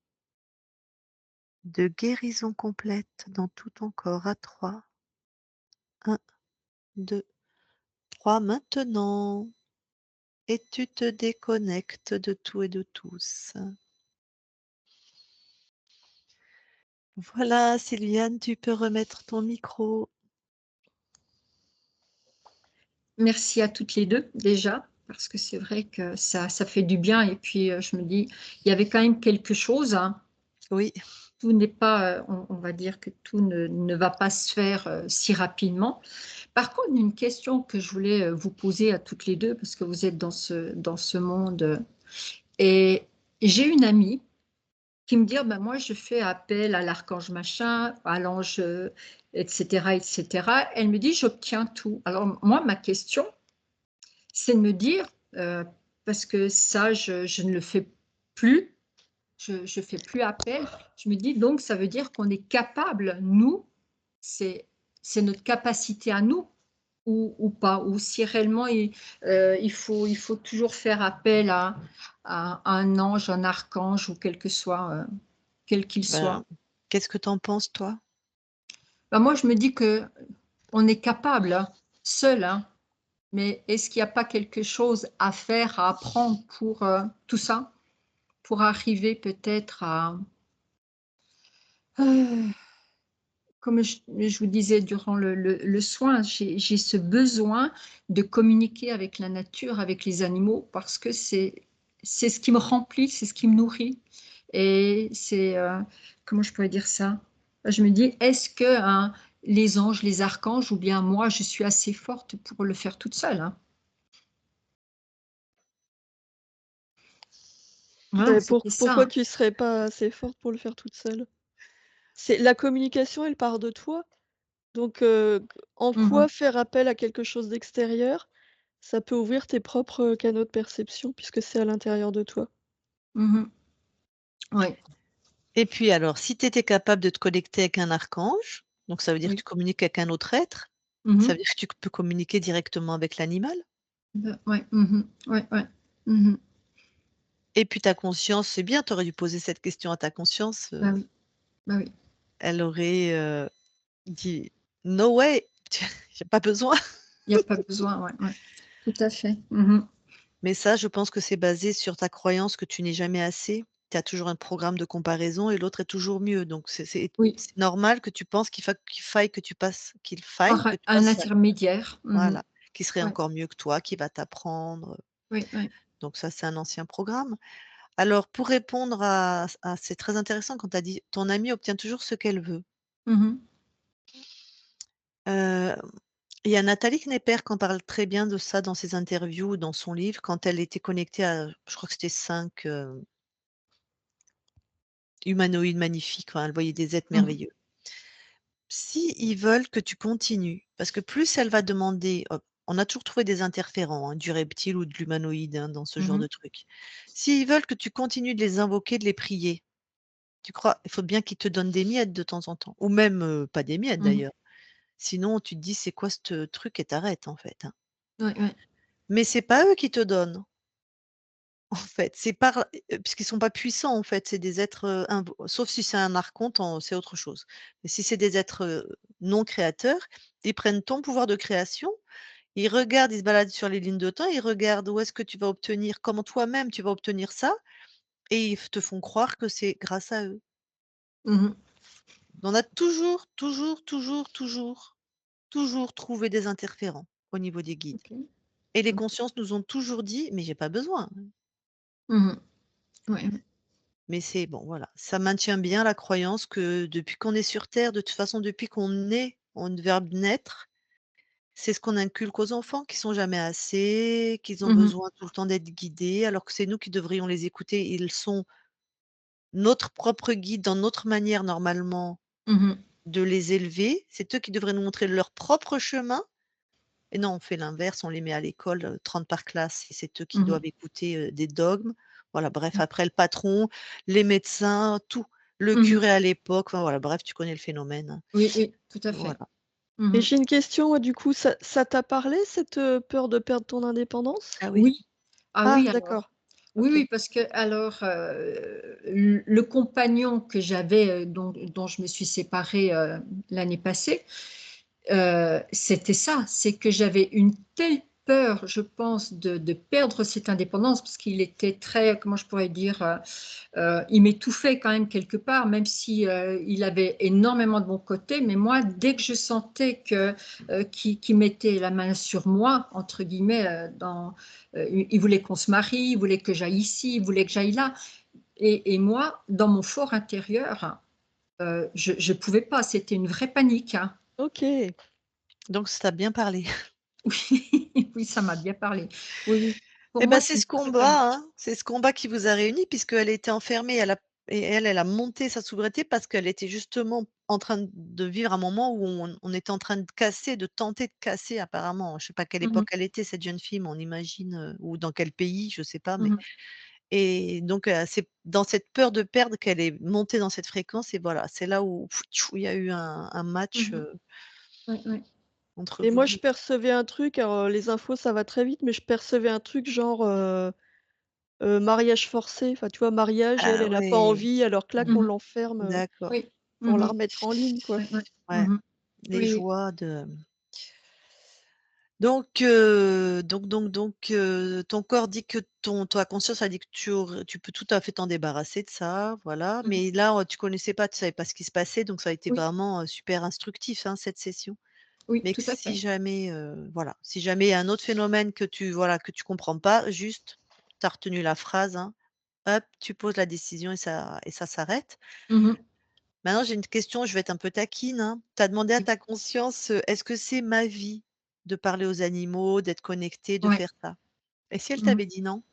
de guérison complète dans tout ton corps à 3. 1, 2, 3 maintenant. Et tu te déconnectes de tout et de tous. Voilà, Sylviane, tu peux remettre ton micro. Merci à toutes les 2 déjà, parce que c'est vrai que ça fait du bien et puis, je me dis: «Il y avait quand même quelque chose, hein». Oui, Tout n'est pas, on va dire que tout ne va pas se faire, si rapidement. Par contre, une question que je voulais, vous poser à toutes les 2 parce que vous êtes dans ce monde, et j'ai une amie qui me dit: «Ah bah, moi je fais appel à l'archange machin, à l'ange, et cetera et cetera». Elle me dit: «J'obtiens tout». Alors moi ma question, c'est de me dire, parce que ça je ne le fais plus, je fais plus appel. Je me dis donc ça veut dire qu'on est capable, nous, c'est c'est notre capacité à nous ou pas? Ou si réellement il faut toujours faire appel à un ange, un archange ou quel qu'il ben, soit? Qu'est-ce que tu en penses, toi? Bah, moi, je me dis qu'on est capable, hein, seul, hein, mais est-ce qu'il y a pas quelque chose à faire, à apprendre pour, tout ça? Pour arriver peut-être à, heu, comme je vous disais durant le soin, j'ai ce besoin de communiquer avec la nature, avec les animaux parce que c'est ce qui me remplit, c'est ce qui me nourrit et c'est, comment je pourrais dire ça? Je me dis: «Est-ce que, hein, les anges, les archanges ou bien moi, je suis assez forte pour le faire toute seule, hein?» Hein, c'était ça, Pourquoi hein. tu serais pas assez forte pour le faire toute seule? C'est la communication, elle part de toi, donc en Mmh quoi mh. faire appel à quelque chose d'extérieur, ça peut ouvrir tes propres canaux de perception puisque c'est à l'intérieur de toi? Mmh. Ouais. Et puis alors, si tu étais capable de te connecter avec un archange, donc ça veut dire que Oui. tu communiques avec un autre être, ça veut Mmh. dire que tu peux communiquer directement avec l'animal. Ouais. Mmh. Ouais, ouais. Mmh. Et puis ta conscience, c'est bien, tu aurais dû poser cette question à ta conscience, Bah oui, bah oui. elle aurait, dit: «No way, j'ai pas besoin». Il y a pas besoin, ouais, ouais. Tout à fait. Mmh. Mais ça, je pense que c'est basé sur ta croyance que tu n'es jamais assez. Tu as toujours un programme de comparaison et l'autre est toujours mieux. Donc Oui, c'est normal que tu penses qu'il faille par que tu un passes à intermédiaire. Mmh. voilà, qui serait Ouais, encore mieux que toi, qui va t'apprendre. oui, oui. Donc ça, c'est un ancien programme. Alors pour répondre à c'est très intéressant quand tu as dit: «Ton amie obtient toujours ce qu'elle veut». Mmh. Heu, il y a Nathalie Knepper qui en parle très bien de ça dans ses interviews ou dans son livre quand elle était connectée à, je crois que c'était 5 humanoïdes magnifiques, enfin elle voyait des êtres Mmh. merveilleux. Si ils veulent que tu continues, parce que plus elle va demander, on a toujours trouvé des interférents, hein, du reptile ou de l'humanoïde, hein, dans ce genre Mmh. de truc. S'ils veulent que tu continues de les invoquer, de les prier, tu crois il faut bien qu'ils te donnent des miettes de temps en temps ou même, pas des miettes Mmh. d'ailleurs. Sinon tu te dis: «C'est quoi ce truc?» et t'arrêtes en fait, hein. Ouais, ouais. Mais c'est pas eux qui te donnent, en fait, c'est par puisqu'ils sont pas puissants en fait, c'est des êtres, invo sauf si c'est un archonte, c'est autre chose. Mais si c'est des êtres, non créateurs, ils prennent ton pouvoir de création, ils regardent, ils se baladent sur les lignes de temps, ils regardent où est-ce que tu vas obtenir comment toi-même tu vas obtenir ça et ils te font croire que c'est grâce à eux. Mmh. On a toujours, toujours, toujours, toujours, toujours trouvé des interférents au niveau des guides OK. et les OK. consciences nous ont toujours dit: «Mais j'ai pas besoin». Mmh. Ouais, ouais. Mais c'est bon, voilà, ça maintient bien la croyance que depuis qu'on est sur terre, de toute façon, depuis qu'on est, on verbe naître, c'est ce qu'on inculque aux enfants, qu'ils sont jamais assez, qu'ils ont Mmh. besoin tout le temps d'être guidés, alors que c'est nous qui devrions les écouter. Ils sont notre propre guide dans notre manière normalement Mmh. de les élever. C'est eux qui devraient nous montrer leur propre chemin et non, on fait l'inverse, on les met à l'école, 30 par classe et c'est eux qui Mmh. doivent écouter, des dogmes. Voilà, bref, après le patron, les médecins, tout. Le Mmh. curé à l'époque, enfin voilà, bref, tu connais le phénomène, hein. Oui, oui, tout à fait. Voilà. Et Mmh. j'ai une question, moi, du coup, ça t'a parlé cette, peur de perdre ton indépendance? Ah oui. Oui. Ah Ah oui, alors. d'accord, Oui, OK. oui, parce que alors, le compagnon que j'avais, dont je me suis séparée, l'année passée. C'était ça, c'est que j'avais une telle peur, je pense, de perdre cette indépendance parce qu'il était très, comment je pourrais dire? Il m'étouffait quand même quelque part, même si, il avait énormément de bons côtés, mais moi, dès que je sentais que, qu'il mettait «la main sur moi» entre guillemets, il voulait qu'on se marie, il voulait que j'aille ici, il voulait que j'aille là et moi, dans mon fort intérieur, je pouvais pas, c'était une vraie panique, hein. OK. Donc ça t'a bien parlé. Oui, oui, ça m'a bien parlé. Oui, oui. Pour Eh ben, moi, c'est c'est une ce vraie combat, panique. hein, c'est ce combat qui vous a réunis puisqu'elle était enfermée, elle a monté sa souveraineté parce qu'elle était justement en train de vivre un moment où on était en train de casser, de tenter de casser apparemment. Je sais pas quelle Mmh époque mh. elle était cette jeune fille, mais on imagine, ou dans quel pays, je sais pas, mais Mmh mh. et donc c'est dans cette peur de perdre qu'elle est montée dans cette fréquence et voilà, c'est là où tchou, il y a eu un match, Mmh. Oui, oui. entre Et vous moi, je 2. percevais un truc, alors, les infos, ça va très vite, mais je percevais un truc genre, mariage forcé. Enfin, tu vois, mariage et elle, Ah elle a pas ouais, envie, alors que là, mmh, qu'on Mmh mh. l'enferme, d'accord. Oui. pour la Mmh. remettre en ligne, quoi. Ouais, ouais. Ouais, Mmh. les Oui, oui. joies de ton corps dit que ta conscience a dit que tu peux tout à fait t'en débarrasser de ça, voilà, Mmh. mais là, tu connaissais pas, tu savais pas ce qui se passait, donc ça a été Oui, vraiment, super instructif, hein, cette session. oui, Mais que tout à si fait. jamais, voilà, si jamais il y a un autre phénomène que tu comprends pas, juste, tu as retenu la phrase, hein, hop, tu poses la décision et ça s'arrête. Mmh. Maintenant, j'ai une question, je vais être un peu taquine, hein. Tu as demandé à Oui. ta conscience, «Est-ce que c'est ma vie de parler aux animaux, d'être connectée, de Ouais. faire ça?» Et si elle Mmh. t'avait dit non?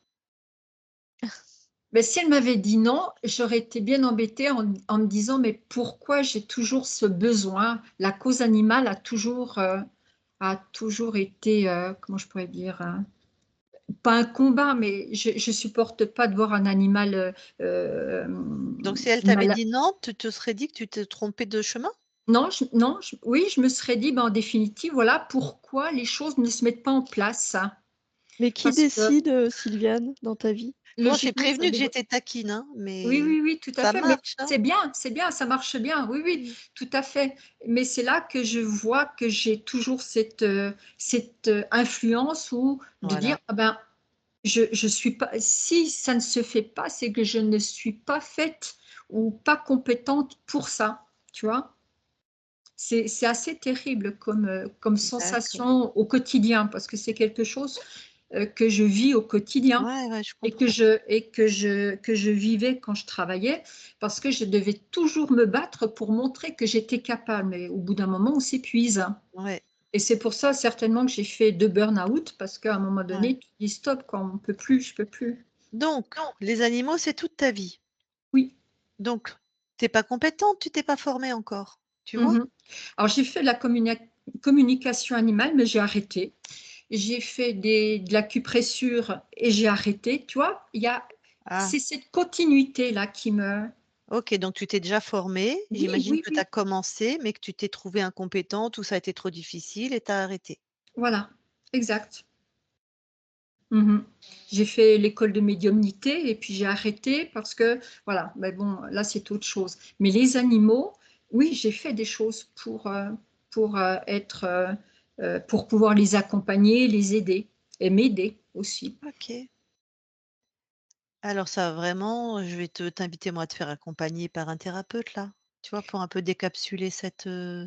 Mais si elle m'avait dit non, j'aurais été bien embêtée en me disant: «Mais pourquoi j'ai toujours ce besoin?» La cause animale a toujours été, comment je pourrais dire? Pas un combat, mais je supporte pas de voir un animal, Donc si elle t'avait mala dit non, tu te serais dit que tu t'es trompée de chemin? non, oui, je me serais dit: «Ben, en définitive, voilà pourquoi les choses ne se mettent pas en place». Mais qui Parce que décide, Sylviane, dans ta vie? Bon, j'ai logiquement, ça prévenu que devrait. j'étais taquine, hein, Oui, mais oui, oui, tout à ça fait, mais marche, hein? c'est bien, ça marche bien, oui, oui, tout à fait. Mais c'est là que je vois que j'ai toujours cette influence ou de dire: Voilà, «Ah ben, je suis pas si ça ne se fait pas, c'est que je ne suis pas faite ou pas compétente pour ça», tu vois? C'est assez terrible comme d'accord. sensation au quotidien parce que c'est quelque chose, que je vis au quotidien Ouais, ouais, je et que comprends. je vivais quand je travaillais parce que je devais toujours me battre pour montrer que j'étais capable. Mais au bout d'un moment, on s'épuise, hein, Ouais, et c'est pour ça certainement que j'ai fait 2 burn-out parce qu'à un moment ouais. donné, tu dis: «Stop quoi, on peut plus, je peux plus». Donc les animaux, c'est toute ta vie. Oui. Donc tu es pas compétente, tu t'es pas formée encore, tu vois? Mmh. Alors j'ai fait de la communication animale, mais j'ai arrêté. J'ai fait de l'acupressure et j'ai arrêté, tu vois? Ah, C'est cette continuité-là qui me. OK, donc tu t'es déjà formée. Oui, J'imagine oui, que tu as oui, commencé, mais que tu t'es trouvée incompétente ou ça a été trop difficile et tu as arrêté. voilà, exact. Mmh. J'ai fait l'école de médiumnité et puis j'ai arrêté parce que voilà, mais bon, là, c'est autre chose. Mais les animaux, oui, j'ai fait des choses pour pouvoir les accompagner, les aider et m'aider aussi. OK. Alors ça vraiment, je vais te t'inviter moi à te faire accompagner par un thérapeute là, tu vois? Pour un peu décapsuler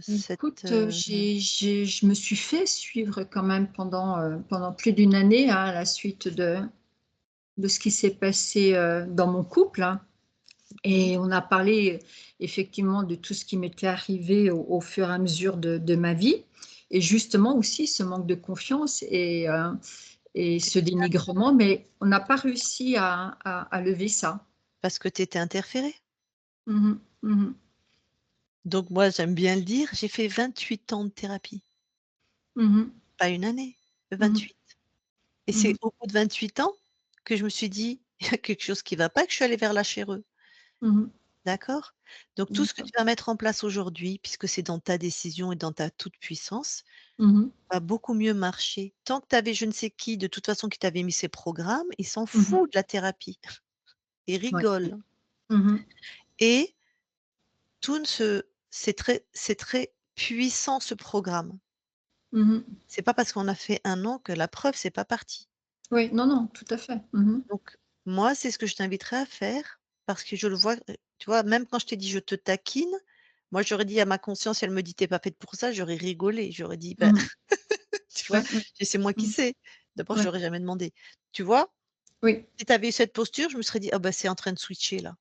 Écoute, je me suis fait suivre quand même pendant plus d'une année, hein, à la suite de ce qui s'est passé, dans mon couple, hein, mmh, et on a parlé, effectivement de tout ce qui m'était arrivé au fur et à mesure de ma vie et justement aussi ce manque de confiance et ce dénigrement, mais on n'a pas réussi à lever ça. parce que tu étais interférée. Mmh mh. Mmh. Donc moi j'aime bien le dire, j'ai fait 28 ans de thérapie, Mmh. pas une année, Mmh. 28. Et c'est Mmh. au bout de 28 ans que je me suis dit: «Il y a quelque chose qui va pas», que je suis allée vers la chère-eux. Mmh. D'accord? Donc tout ce que D'accord. tu vas mettre en place aujourd'hui, puisque c'est dans ta décision et dans ta toute-puissance, Mmh. va beaucoup mieux marcher. Tant que tu avais je ne sais qui, de toute façon, qui t'avait mis ces programmes, il s'en Mmh. fout de la thérapie. Il Ouais. rigole Mmh. et tout ne se c'est très puissant ce programme. Mmh. C'est pas parce qu'on a fait un an que la preuve c'est pas parti. Oui, non, non, tout à fait. Mmh. Donc moi, c'est ce que je t'inviterais à faire parce que je le vois, tu vois, même quand je t'ai dit: «Je te taquine», moi j'aurais dit à ma conscience, elle me dit: «Tu es pas faite pour ça», j'aurais rigolé, j'aurais dit: «Bah» Mmh. tu vois? Ouais, ouais. Et c'est moi qui Mmh. sais. D'abord, je Ouais. l'aurais jamais demandé. Tu vois? Oui. Si tu avais eu cette posture, je me serais dit: «Ah bah, c'est en train de switcher là.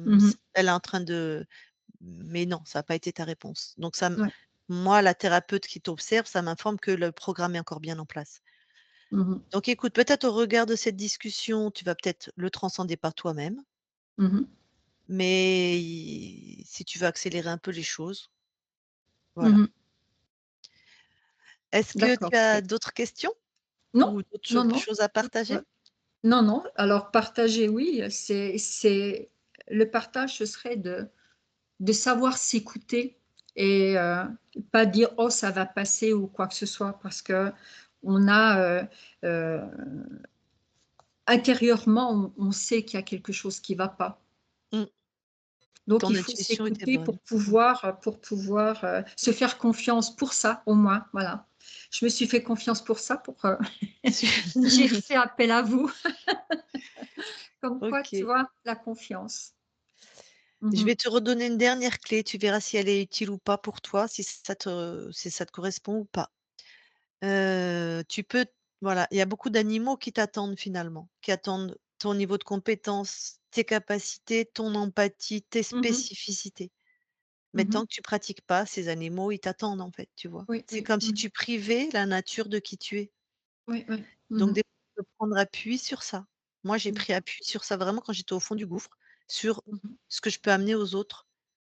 Mmh. Elle est en train de» mais non, ça a pas été ta réponse. Donc ça m Ouais. moi, la thérapeute qui t'observe, ça m'informe que le programme est encore bien en place. Mmh. Donc écoute, peut-être au regard de cette discussion, tu vas peut-être le transcender par toi-même, Mmh. mais si tu veux accélérer un peu les choses, voilà. Mmh. Est-ce que D'accord, tu as OK. d'autres questions Non, ou d'autres non, non, choses à tout partager? non, non, alors partager, oui, c'est le partage, ce serait de savoir s'écouter et pas dire: «Oh, ça va passer» ou quoi que ce soit parce qu'on a, heu, intérieurement, on sait qu'il y a quelque chose qui va pas. Mmh. Donc Ton il faut intuition était s'écouter bonne. Mmh. pour pouvoir, se faire confiance pour ça, au moins, voilà. Je me suis fait confiance pour ça, pour, j'ai fait appel à vous. Comme quoi, tu OK. vois, la confiance. Mmh Je mh. vais te redonner une dernière clé, tu verras si elle est utile ou pas pour toi, si ça te correspond ou pas. Tu peux voilà, il y a beaucoup d'animaux qui t'attendent finalement, qui attendent ton niveau de compétence, tes capacités, ton empathie, tes Mmh mh. spécificités. Mais Mmh mh. tant que tu pratiques pas, ces animaux, ils t'attendent en fait, tu vois? Oui, C'est oui. comme si Mmh. tu privais la nature de qui tu es. Oui, oui. Mmh Donc mh. des fois, tu peux prendre appui sur ça. Moi, j'ai pris D'accord. appui sur ça vraiment quand j'étais au fond du gouffre, sur Mmh mh. ce que je peux amener aux autres.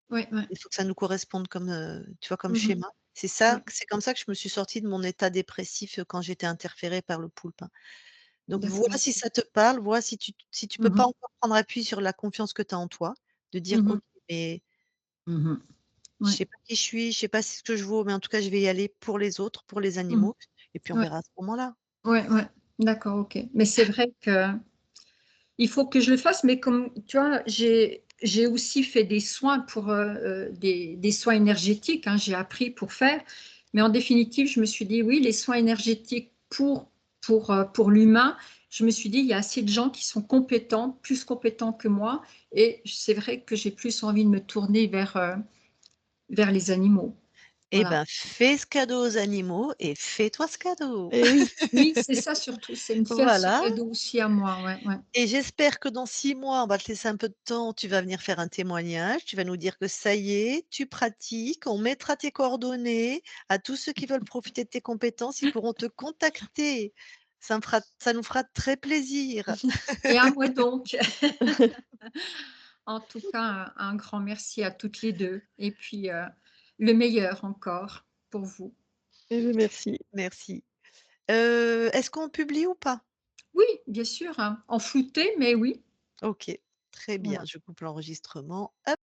Ouais, ouais. Il faut que ça nous corresponde comme, tu vois, comme Mmh mh. schéma. Ouais. C'est comme ça que je me suis sortie de mon état dépressif, quand j'étais interférée par le poulpe, hein. Donc D'accord, vois si OK. ça te parle, vois si tu peux Mmh pas mh. encore prendre appui sur la confiance que tu as en toi, de dire: Mmh mh. «OK, mais Mmh mh. je Ouais. sais pas qui je suis, je sais pas ce que je vaux, mais en tout cas, je vais y aller pour les autres, pour les Mmh. animaux et puis on Ouais. verra à ce moment-là». Ouais, ouais. D'accord, OK. Mais c'est vrai que il faut que je le fasse, mais comme tu vois, j'ai aussi fait des soins pour, des soins énergétiques, hein, j'ai appris pour faire. Mais en définitive, je me suis dit: «Oui, les soins énergétiques pour l'humain», je me suis dit: «Il y a assez de gens qui sont compétents, plus compétents que moi», et c'est vrai que j'ai plus envie de me tourner vers les animaux. Eh Voilà. ben, fais ce cadeau aux animaux et fais-toi ce cadeau. Et oui, Oui, c'est ça surtout, c'est me faire ce Voilà. cadeau aussi à moi, ouais, ouais. Et j'espère que dans 6 mois, on va te laisser un peu de temps, tu vas venir faire un témoignage, tu vas nous dire que ça y est, tu pratiques, on mettra tes coordonnées à tous ceux qui veulent profiter de tes compétences, ils pourront te contacter. Ça nous fera très plaisir. Et à moi donc. En tout cas, un grand merci à toutes les 2, et puis, le meilleur encore pour vous. et beh, merci. Merci. Est-ce qu'on publie ou pas? Oui, bien sûr, hein, en flouté, mais oui, OK, très bien, voilà. je coupe l'enregistrement.